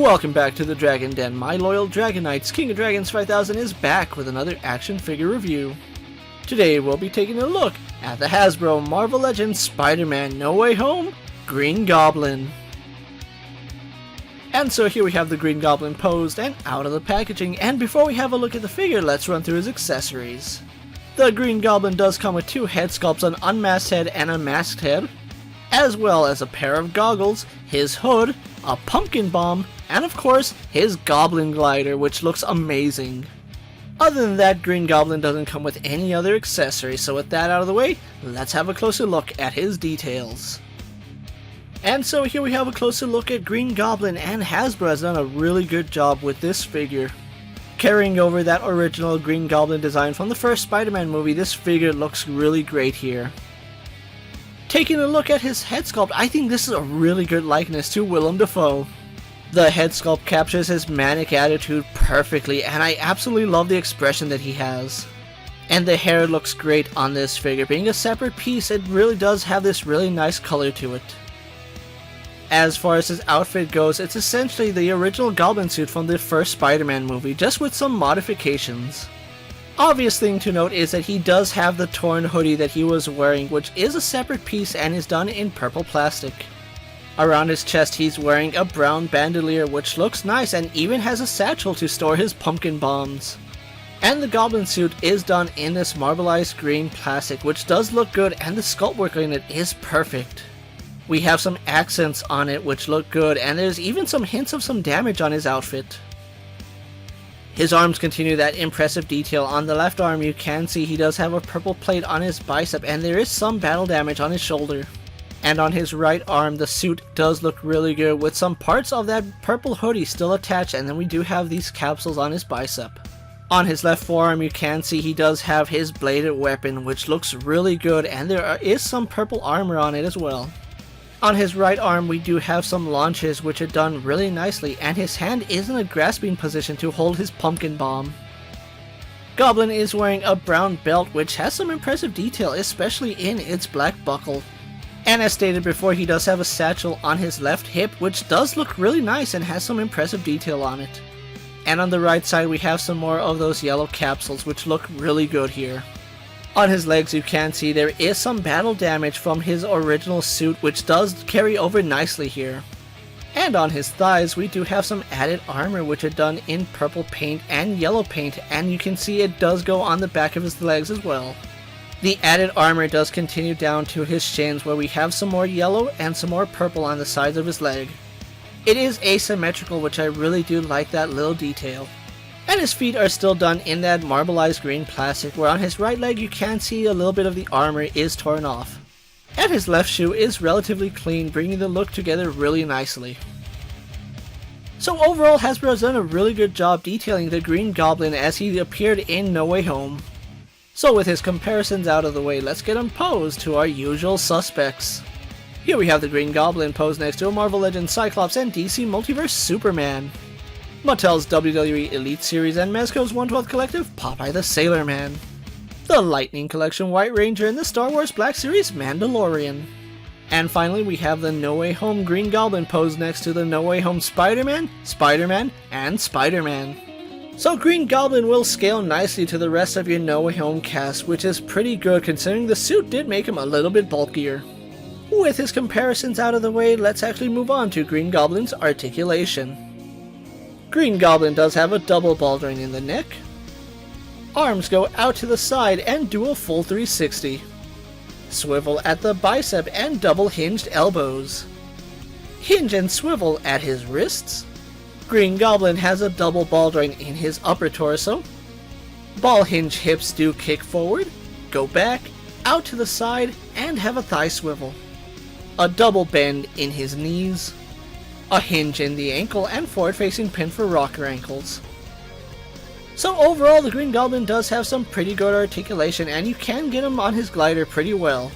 Welcome back to the Dragon Den. My loyal Dragon Knights, King of Dragons 5000 is back with another action figure review. Today we'll be taking a look at the Hasbro Marvel Legends Spider-Man No Way Home Green Goblin. And so here we have the Green Goblin posed and out of the packaging, and before we have a look at the figure, let's run through his accessories. The Green Goblin does come with two head sculpts, an unmasked head and a masked head, as well as a pair of goggles, his hood, a pumpkin bomb, and of course, his Goblin glider, which looks amazing. Other than that, Green Goblin doesn't come with any other accessories, so with that out of the way, let's have a closer look at his details. And so here we have a closer look at Green Goblin, and Hasbro has done a really good job with this figure. Carrying over that original Green Goblin design from the first Spider-Man movie, this figure looks really great here. Taking a look at his head sculpt, I think this is a really good likeness to Willem Dafoe. The head sculpt captures his manic attitude perfectly, and I absolutely love the expression that he has. And the hair looks great on this figure. Being a separate piece, it really does have this really nice color to it. As far as his outfit goes, it's essentially the original Goblin suit from the first Spider-Man movie, just with some modifications. Obvious thing to note is that he does have the torn hoodie that he was wearing, which is a separate piece and is done in purple plastic. Around his chest he's wearing a brown bandolier, which looks nice and even has a satchel to store his pumpkin bombs. And the Goblin suit is done in this marbleized green plastic, which does look good, and the sculpt work in it is perfect. We have some accents on it which look good, and there's even some hints of some damage on his outfit. His arms continue that impressive detail. On the left arm you can see he does have a purple plate on his bicep, and there is some battle damage on his shoulder. And on his right arm the suit does look really good, with some parts of that purple hoodie still attached, and then we do have these capsules on his bicep. On his left forearm you can see he does have his bladed weapon, which looks really good, and there is some purple armor on it as well. On his right arm we do have some launches which are done really nicely, and his hand is in a grasping position to hold his pumpkin bomb. Goblin is wearing a brown belt which has some impressive detail, especially in its black buckle. And as stated before, he does have a satchel on his left hip which does look really nice and has some impressive detail on it. And on the right side we have some more of those yellow capsules which look really good here. On his legs you can see there is some battle damage from his original suit, which does carry over nicely here. And on his thighs we do have some added armor which are done in purple paint and yellow paint, and you can see it does go on the back of his legs as well. The added armor does continue down to his shins, where we have some more yellow and some more purple on the sides of his leg. It is asymmetrical, which I really do like that little detail. And his feet are still done in that marbleized green plastic, where on his right leg you can see a little bit of the armor is torn off. And his left shoe is relatively clean, bringing the look together really nicely. So overall, Hasbro has done a really good job detailing the Green Goblin as he appeared in No Way Home. So with his comparisons out of the way, let's get him posed to our usual suspects. Here we have the Green Goblin posed next to a Marvel Legends Cyclops and DC Multiverse Superman, Mattel's WWE Elite Series and Mezco's 1/12 Collective Popeye the Sailor Man, the Lightning Collection White Ranger, and the Star Wars Black Series Mandalorian. And finally we have the No Way Home Green Goblin posed next to the No Way Home Spider-Man, Spider-Man, and Spider-Man. So Green Goblin will scale nicely to the rest of your No Way Home cast, which is pretty good considering the suit did make him a little bit bulkier. With his comparisons out of the way, let's actually move on to Green Goblin's articulation. Green Goblin does have a double ball joint in the neck. Arms go out to the side and do a full 360. Swivel at the bicep and double hinged elbows. Hinge and swivel at his wrists. Green Goblin has a double ball joint in his upper torso. Ball hinge hips do kick forward, go back, out to the side, and have a thigh swivel. A double bend in his knees. A hinge in the ankle, and forward-facing pin for rocker ankles. So overall, the Green Goblin does have some pretty good articulation, and you can get him on his glider pretty well.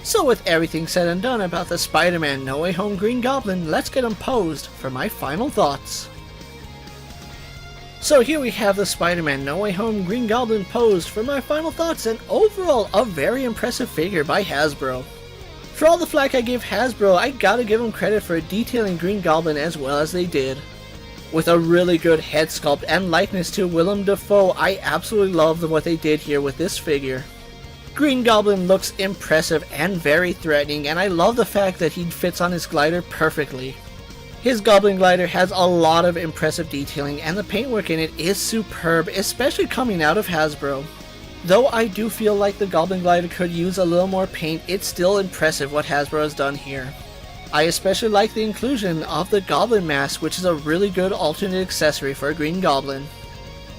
So with everything said and done about the Spider-Man No Way Home Green Goblin, let's get him posed for my final thoughts. So here we have the Spider-Man No Way Home Green Goblin posed for my final thoughts, and overall a very impressive figure by Hasbro. For all the flack I give Hasbro, I gotta give them credit for detailing Green Goblin as well as they did. With a really good head sculpt and likeness to Willem Dafoe, I absolutely love what they did here with this figure. Green Goblin looks impressive and very threatening, and I love the fact that he fits on his glider perfectly. His Goblin glider has a lot of impressive detailing, and the paintwork in it is superb, especially coming out of Hasbro. Though I do feel like the Goblin glider could use a little more paint, it's still impressive what Hasbro has done here. I especially like the inclusion of the Goblin mask, which is a really good alternate accessory for a Green Goblin.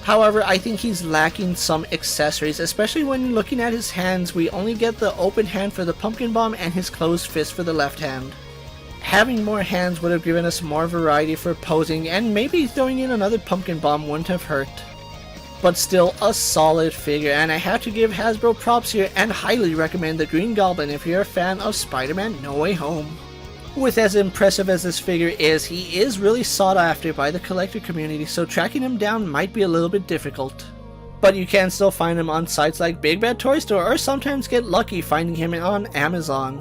However, I think he's lacking some accessories, especially when looking at his hands. We only get the open hand for the pumpkin bomb and his closed fist for the left hand. Having more hands would have given us more variety for posing, and maybe throwing in another pumpkin bomb wouldn't have hurt. But still a solid figure, and I have to give Hasbro props here and highly recommend the Green Goblin if you're a fan of Spider-Man No Way Home. With as impressive as this figure is, he is really sought after by the collector community, so tracking him down might be a little bit difficult. But you can still find him on sites like Big Bad Toy Store, or sometimes get lucky finding him on Amazon.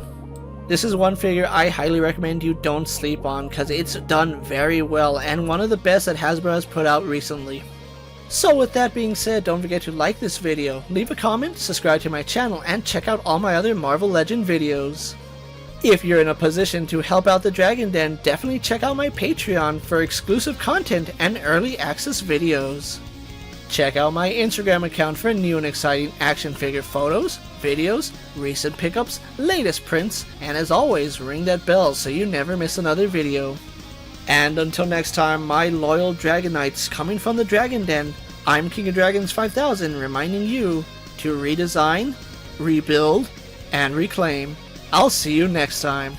This is one figure I highly recommend you don't sleep on, because it's done very well and one of the best that Hasbro has put out recently. So with that being said, don't forget to like this video, leave a comment, subscribe to my channel, and check out all my other Marvel Legend videos. If you're in a position to help out the Dragon Den, definitely check out my Patreon for exclusive content and early access videos. Check out my Instagram account for new and exciting action figure photos, videos, recent pickups, latest prints, and as always, ring that bell so you never miss another video. And until next time, my loyal Dragonites coming from the Dragon Den, I'm KingofDragons 5000 reminding you to redesign, rebuild, and reclaim. I'll see you next time.